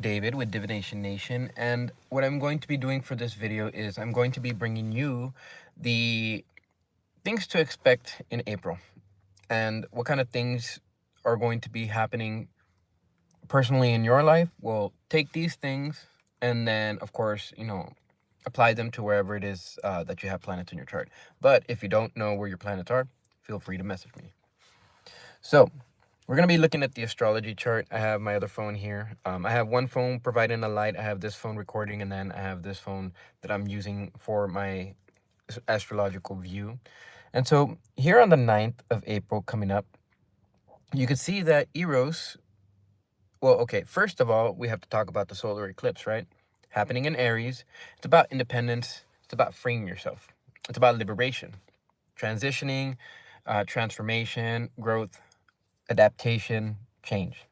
David with Divination Nation, and what I'm going to be doing for this video is I'm going to be bringing you the things to expect in April and what kind of things are going to be happening personally in your life. Well, take these things and then, of course, apply them to wherever it is that you have planets in your chart. But if you don't know where your planets are, feel free to message me. So, we're going to be looking at the astrology chart. I have my other phone here. I have one phone providing a light. I have this phone recording, and then I have this phone that I'm using for my astrological view. And so here on the 9th of April coming up, you can see that Eros, well, okay, first of all, we have to talk about the solar eclipse, right? Happening in Aries. It's about independence. It's about freeing yourself. It's about liberation, transitioning, transformation, growth, adaptation, change.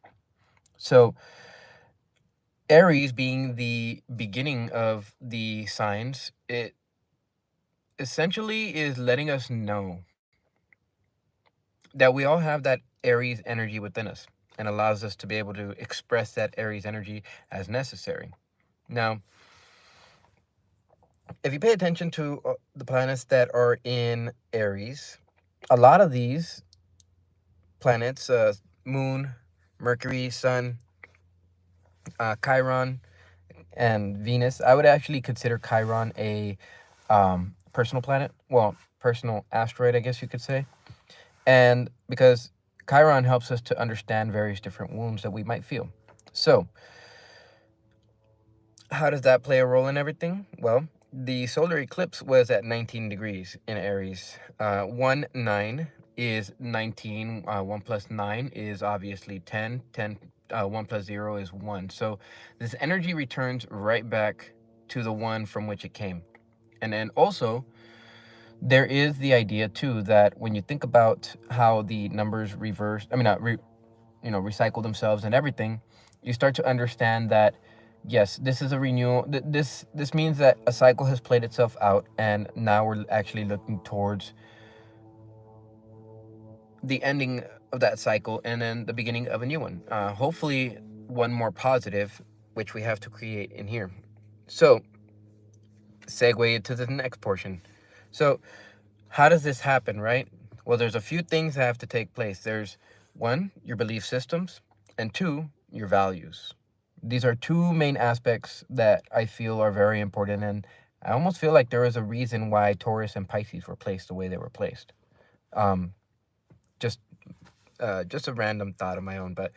So Aries being the beginning of the signs, it essentially is letting us know that we all have that Aries energy within us and allows us to be able to express that Aries energy as necessary. Now, if you pay attention to the planets that are in Aries, a lot of these planets, Moon, Mercury, Sun, Chiron, and Venus, I would actually consider Chiron a personal planet. Well, personal asteroid, I guess you could say. And because Chiron helps us to understand various different wounds that we might feel. So, how does that play a role in everything? Well, the solar eclipse was at 19 degrees in Aries. 1 9 is 19. 1 plus 9 is obviously 10. 10 1 plus 0 is 1. So this energy returns right back to the one from which it came. And then also, there is the idea too that when you think about how the numbers recycle themselves and everything, you start to understand that yes, this is a renewal. This means that a cycle has played itself out, and now we're actually looking towards the ending of that cycle and then the beginning of a new one. Hopefully, one more positive, which we have to create in here. So, segue into the next portion. So, how does this happen, right? Well, there's a few things that have to take place. There's one, your belief systems, and two, your values. These are two main aspects that I feel are very important, and I almost feel like there is a reason why Taurus and Pisces were placed the way they were placed. Um, just just a random thought of my own, but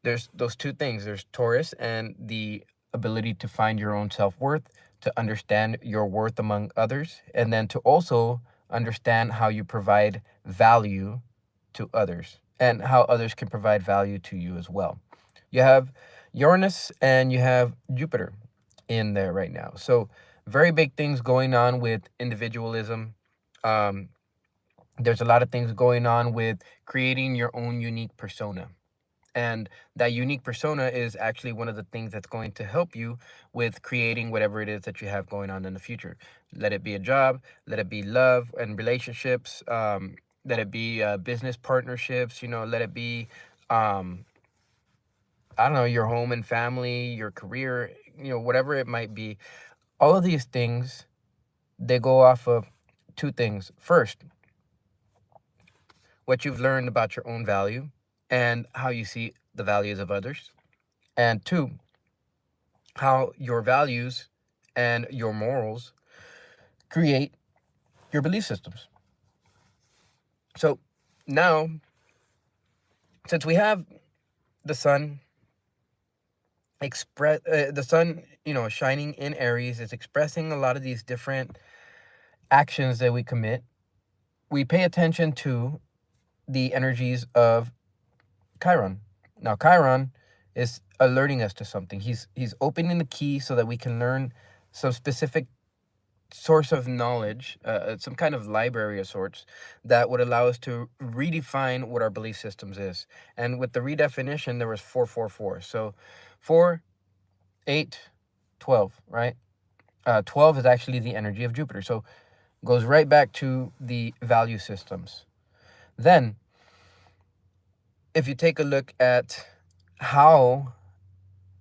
there's those two things. There's Taurus and the ability to find your own self-worth, to understand your worth among others, and then to also understand how you provide value to others and how others can provide value to you as well. You have Uranus and you have Jupiter in there right now. So very big things going on with individualism. Um, there's a lot of things going on with creating your own unique persona. And that unique persona is actually one of the things that's going to help you with creating whatever it is that you have going on in the future. Let it be a job, let it be love and relationships, let it be business partnerships, let it be, um, I don't know, your home and family, your career, whatever it might be. All of these things, they go off of two things. First, what you've learned about your own value and how you see the values of others. And two, how your values and your morals create your belief systems. So now, since we have the sun shining in Aries, it's expressing a lot of these different actions that we commit. We pay attention to the energies of Chiron. Now, Chiron is alerting us to something. He's opening the key so that we can learn some specific source of knowledge, some kind of library of sorts that would allow us to redefine what our belief systems is. And with the redefinition, there was 444. So 4, 8, 12, right? 12 is actually the energy of Jupiter. So goes right back to the value systems. Then, if you take a look at how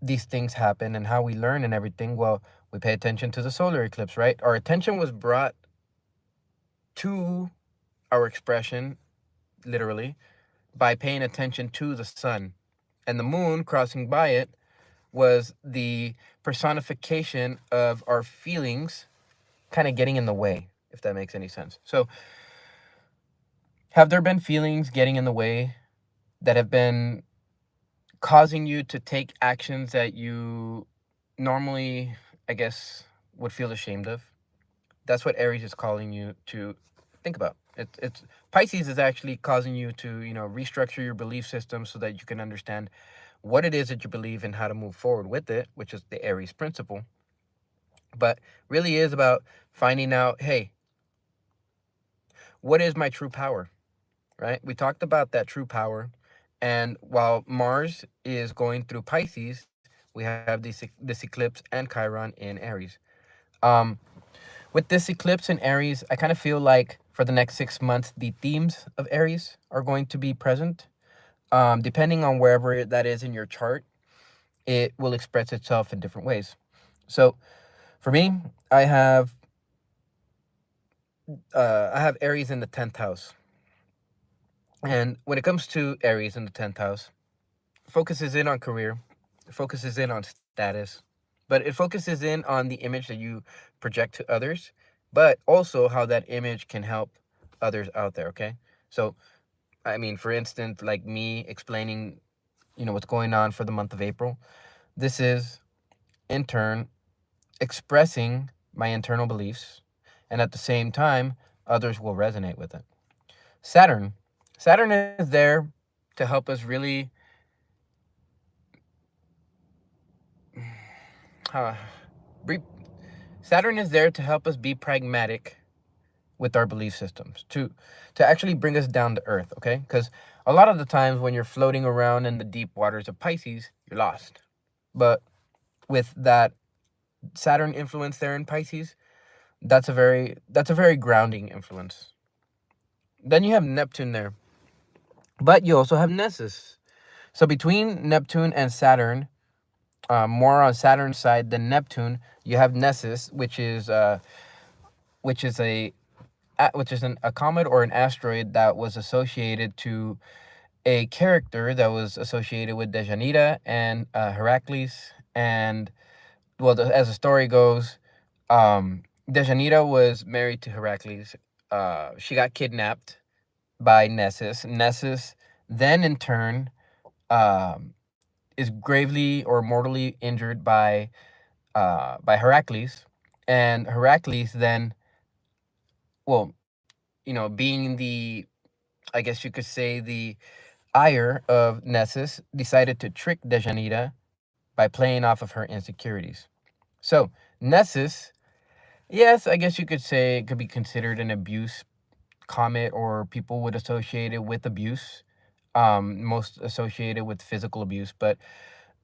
these things happen and how we learn and everything, well, we pay attention to the solar eclipse, right? Our attention was brought to our expression, literally, by paying attention to the sun. And the moon crossing by it was the personification of our feelings kind of getting in the way, if that makes any sense. So, have there been feelings getting in the way that have been causing you to take actions that you normally, I guess, would feel ashamed of? That's what Aries is calling you to think about. It's Pisces is actually causing you to, restructure your belief system so that you can understand what it is that you believe and how to move forward with it, which is the Aries principle. But really is about finding out, hey, what is my true power, right? We talked about that true power. And while Mars is going through Pisces, we have this eclipse and Chiron in Aries. Um, with this eclipse in Aries, I kind of feel like for the next 6 months, the themes of Aries are going to be present. Depending on wherever that is in your chart, it will express itself in different ways. So for me, I have Aries in the 10th house. And when it comes to Aries in the 10th house, focuses in on career, focuses in on status, but it focuses in on the image that you project to others, but also how that image can help others out there, okay? So, I mean, for instance, like me explaining, what's going on for the month of April, this is in turn expressing my internal beliefs, and at the same time, others will resonate with it. Saturn. Saturn is there to help us really uh, be, Saturn is there to help us be pragmatic with our belief systems, to actually bring us down to earth, okay? Because a lot of the times when you're floating around in the deep waters of Pisces, you're lost. But with that Saturn influence there in Pisces, that's a very grounding influence. Then you have Neptune there, but you also have Nessus. So between Neptune and Saturn, more on Saturn's side than Neptune, you have Nessus, which is a comet or an asteroid that was associated to a character that was associated with Dejanira and Heracles. And well, as the story goes, Dejanira was married to Heracles. She got kidnapped by Nessus. Nessus then, in turn, um, is gravely or mortally injured by Heracles, and Heracles then, well, being the, I guess you could say, the ire of Nessus, decided to trick Dejanira by playing off of her insecurities. So, Nessus, yes, I guess you could say it could be considered an abuse comet, or people would associate it with abuse, most associated with physical abuse, but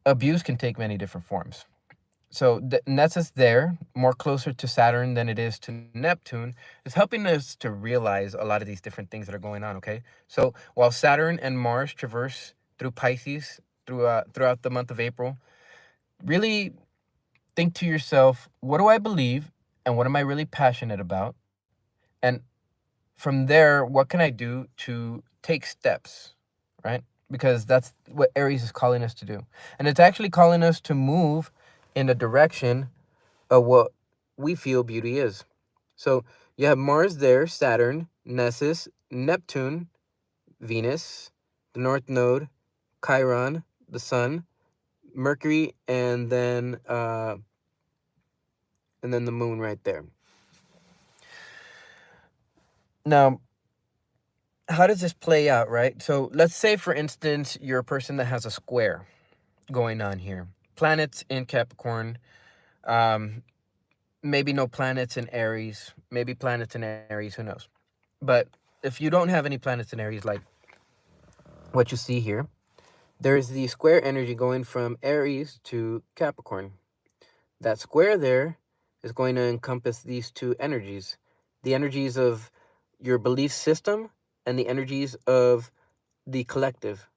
abuse can take many different forms. So, Nessus there, more closer to Saturn than it is to Neptune, is helping us to realize a lot of these different things that are going on, okay? So, while Saturn and Mars traverse through Pisces throughout the month of April, really think to yourself, what do I believe and what am I really passionate about? And from there, what can I do to take steps, right? Because that's what Aries is calling us to do. And it's actually calling us to move in the direction of what we feel beauty is. So you have Mars there, Saturn, Nessus, Neptune, Venus, the North Node, Chiron, the Sun, Mercury, and then the Moon right there. Now, how does this play out, right? So let's say, for instance, you're a person that has a square going on here. Planets in Capricorn, um, maybe no planets in Aries, maybe planets in Aries, who knows? But if you don't have any planets in Aries, like what you see here, there's the square energy going from Aries to Capricorn. That square there is going to encompass these two energies, the energies of your belief system and the energies of the collective.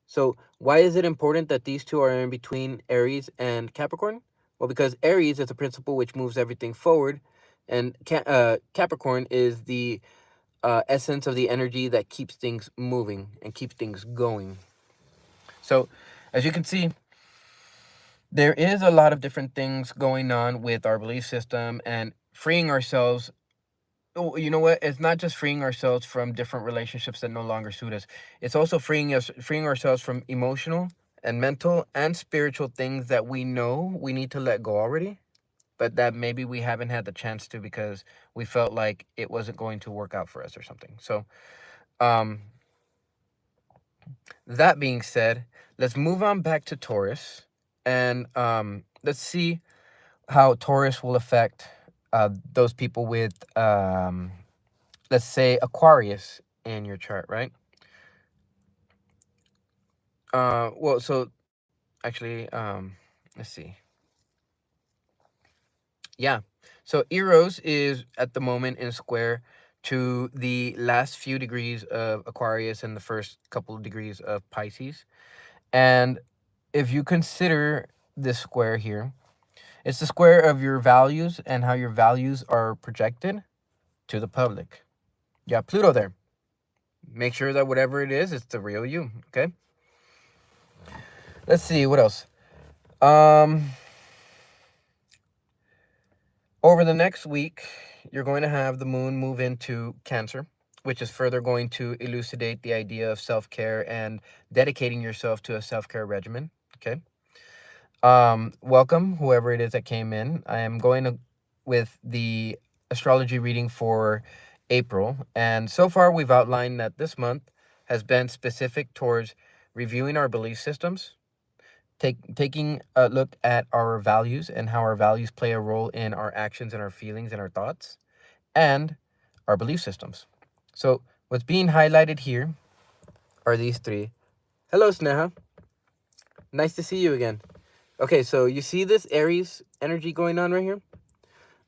So why is it important that these two are in between Aries and Capricorn? Well, because Aries is a principle which moves everything forward, and Capricorn is the essence of the energy that keeps things moving and keeps things going. So, as you can see, there is a lot of different things going on with our belief system and freeing ourselves. Oh, you know what? It's not just freeing ourselves from different relationships that no longer suit us. It's also freeing ourselves from emotional and mental and spiritual things that we know we need to let go already, but that maybe we haven't had the chance to because we felt like it wasn't going to work out for us or something. So, um, that being said, let's move on back to Taurus, and let's see how Taurus will affect those people with, let's say, Aquarius in your chart, right? Well, so actually, let's see. Yeah. So Eros is at the moment in square to the last few degrees of Aquarius and the first couple of degrees of Pisces. And if you consider this square here, it's the square of your values and how your values are projected to the public. Yeah, Pluto there. Make sure that whatever it is, it's the real you. Okay. Let's see what else. Um, Over the next week, you're going to have the moon move into Cancer, which is further going to elucidate the idea of self-care and dedicating yourself to a self-care regimen. Okay. Welcome, whoever it is that came in. I am going to with the astrology reading for April, and so far we've outlined that this month has been specific towards reviewing our belief systems, taking a look at our values and how our values play a role in our actions and our feelings and our thoughts, and our belief systems. So what's being highlighted here are these three. Hello, Sneha. Nice to see you again. Okay, so you see this Aries energy going on right here?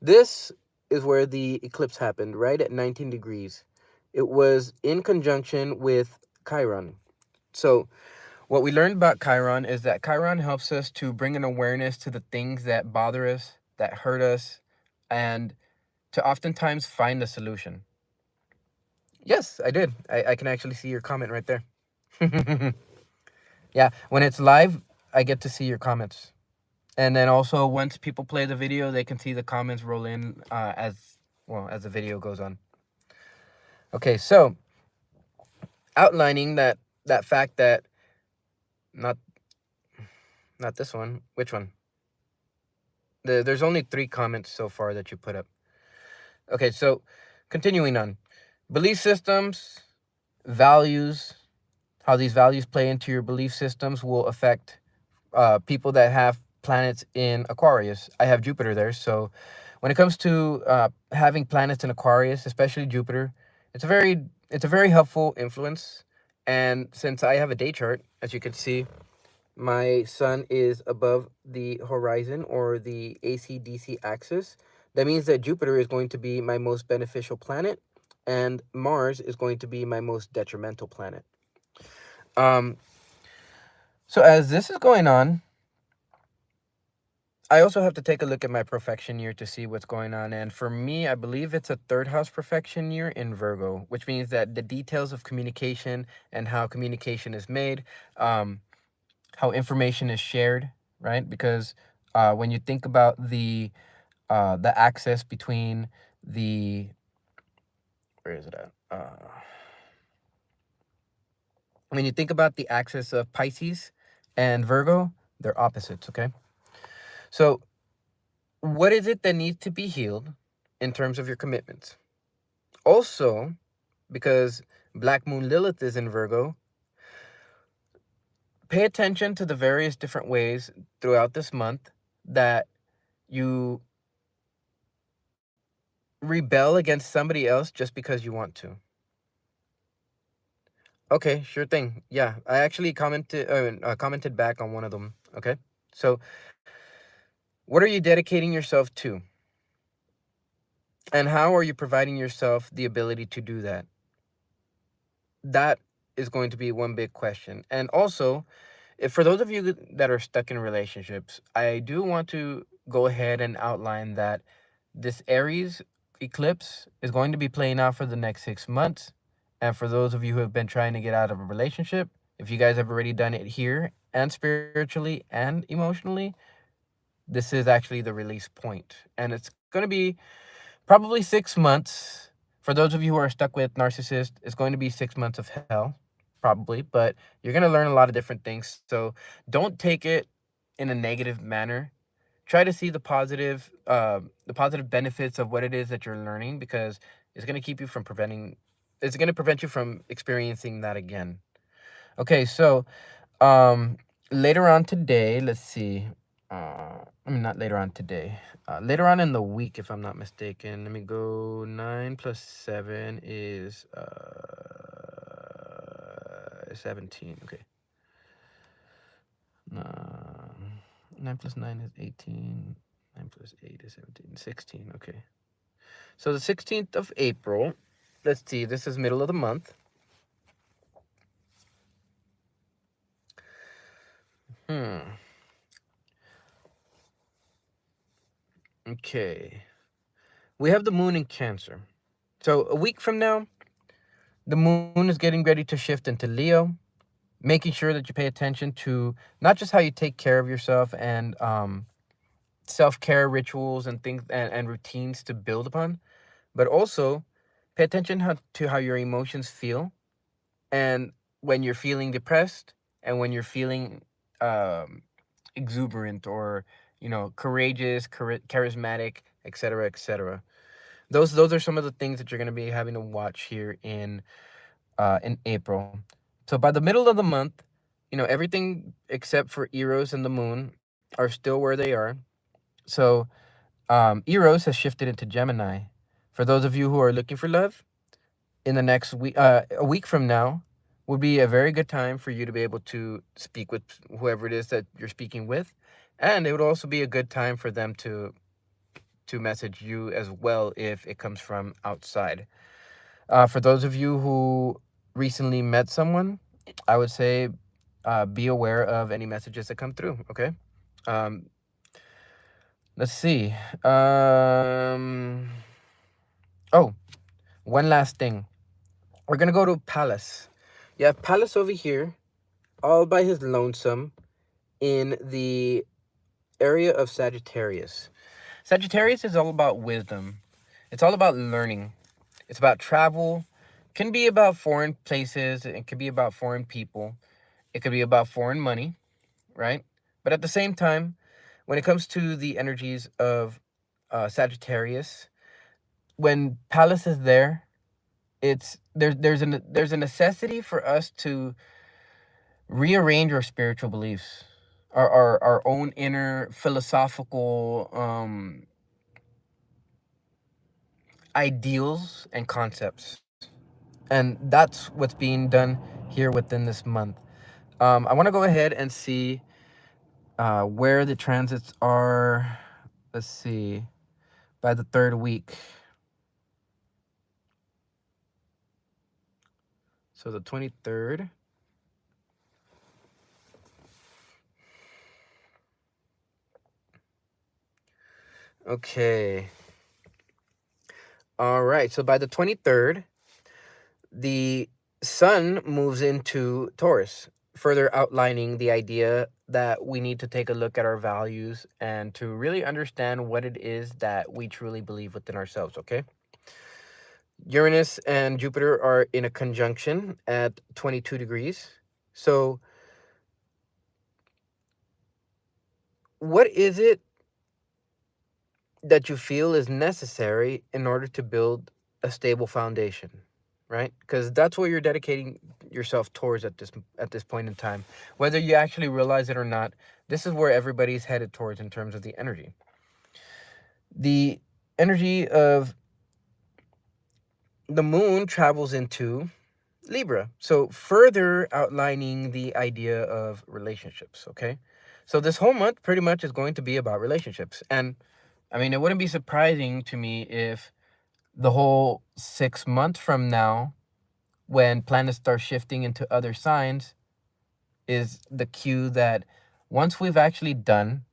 This is where the eclipse happened, right at 19 degrees. It was in conjunction with Chiron. So what we learned about Chiron is that Chiron helps us to bring an awareness to the things that bother us, that hurt us, and to oftentimes find a solution. Yes, I did. I can actually see your comment right there. Yeah, when it's live, I get to see your comments. And then also once people play the video, they can see the comments roll in as the video goes on. Okay, so outlining that fact that not not this one. Which one? There's only 3 comments so far that you put up. Okay, so continuing on. Belief systems, values, how these values play into your belief systems will affect people that have planets in Aquarius. I have Jupiter there, so when it comes to having planets in Aquarius, especially Jupiter, it's a very helpful influence. And since I have a day chart, as you can see, my sun is above the horizon or the AC/DC axis. That means that Jupiter is going to be my most beneficial planet, and Mars is going to be my most detrimental planet. Um, so as this is going on, I also have to take a look at my perfection year to see what's going on. And for me, I believe it's a third house perfection year in Virgo, which means that the details of communication and how communication is made, how information is shared, right? Because when you think about the access between the where is it at? When you think about the axis of Pisces and Virgo, they're opposites, okay? So what is it that needs to be healed in terms of your commitments? Also, because Black Moon Lilith is in Virgo, pay attention to the various different ways throughout this month that you rebel against somebody else just because you want to. Okay, sure thing. Yeah, I actually commented back on one of them. Okay, so what are you dedicating yourself to, and how are you providing yourself the ability to do that? That is going to be one big question. And also, if for those of you that are stuck in relationships, I do want to go ahead and outline that this Aries eclipse is going to be playing out for the next 6 months. And for those of you who have been trying to get out of a relationship, if you guys have already done it here and spiritually and emotionally, this is actually the release point. And it's going to be probably 6 months. For those of you who are stuck with narcissists, it's going to be 6 months of hell, probably, but you're going to learn a lot of different things. So don't take it in a negative manner. Try to see the positive benefits of what it is that you're learning, because it's going to keep you from preventing it's going to prevent you from experiencing that again. Okay, so um later on today, let's see. I mean, not later on today. Later on in the week, if I'm not mistaken. Let me go. 9 plus 7 is 17. Okay. 9 plus 9 is 18. 9 plus 8 is 17. 16. Okay. So the 16th of April. Let's see. This is middle of the month. Okay. We have the moon in Cancer. So a week from now, the moon is getting ready to shift into Leo, making sure that you pay attention to not just how you take care of yourself and self-care rituals and things and routines to build upon, but also pay attention to how your emotions feel, and when you're feeling depressed and when you're feeling um, exuberant or courageous, charismatic, etc., etc. Those are some of the things that you're going to be having to watch here in April. So by the middle of the month, everything except for Eros and the moon are still where they are. So Eros has shifted into Gemini. For those of you who are looking for love, in the next week, a week from now, would be a very good time for you to be able to speak with whoever it is that you're speaking with, and it would also be a good time for them to message you as well if it comes from outside. For those of you who recently met someone, I would say be aware of any messages that come through. Okay. Um, let's see. Oh, one last thing. We're gonna go to Palace. You have Palace over here, all by his lonesome, in the area of Sagittarius. Sagittarius is all about wisdom. It's all about learning. It's about travel. It can be about foreign places. It can be about foreign people. It could be about foreign money, right? But at the same time, when it comes to the energies of Sagittarius, when Palace is there, there's a necessity for us to rearrange our spiritual beliefs, our own inner philosophical ideals and concepts. And that's what's being done here within this month. I want to go ahead and see where the transits are. Let's see, by the third week. So the 23rd. Okay. All right. So by the 23rd, the sun moves into Taurus, further outlining the idea that we need to take a look at our values and to really understand what it is that we truly believe within ourselves, okay? Uranus and Jupiter are in a conjunction at 22 degrees. So, what is it that you feel is necessary in order to build a stable foundation, right? Because that's what you're dedicating yourself towards at this point in time. Whether you actually realize it or not, this is where everybody's headed towards in terms of the energy. The energy of the moon travels into Libra. So further outlining the idea of relationships, okay? So this whole month pretty much is going to be about relationships. And I mean, it wouldn't be surprising to me if the whole 6 months from now when planets start shifting into other signs is the cue that once we've actually done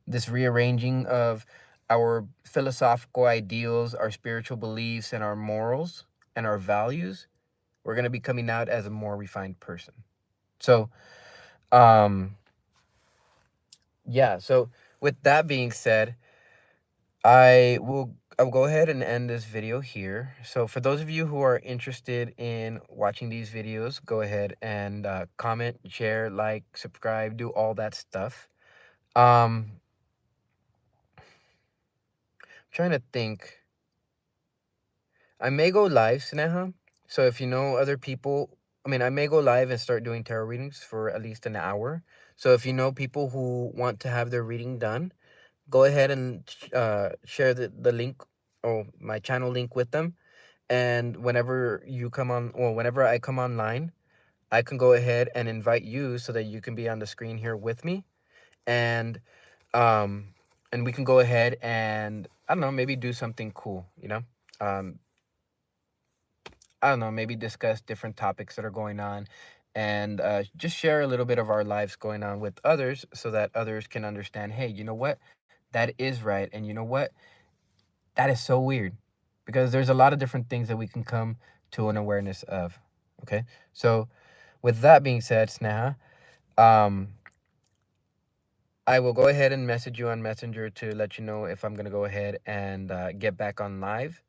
this rearranging of our philosophical ideals, our spiritual beliefs, and our morals and our values, we're going to be coming out as a more refined person. So, um, yeah. So, with that being said, I'll go ahead and end this video here. So for those of you who are interested in watching these videos, go ahead and comment, share, like, subscribe, do all that stuff. Trying to think. I may go live, Sneha. So if you know other people, I mean, I may go live and start doing tarot readings for at least an hour. So if you know people who want to have their reading done, go ahead and share the link or my channel link with them. And whenever you come on, well, whenever I come online, I can go ahead and invite you so that you can be on the screen here with me. And um and we can go ahead and I don't know, maybe do something cool, you know? Um I don't know, maybe discuss different topics that are going on and just share a little bit of our lives going on with others so that others can understand, hey, you know what? That is right. And you know what? That is so weird because there's a lot of different things that we can come to an awareness of. Okay. So, with that being said, Sneha, um, I will go ahead and message you on Messenger to let you know if I'm going to go ahead and get back on live.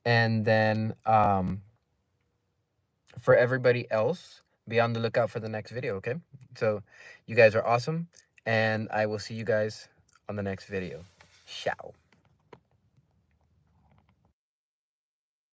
And then for everybody else, be on the lookout for the next video, okay? So you guys are awesome, and I will see you guys on the next video. Ciao.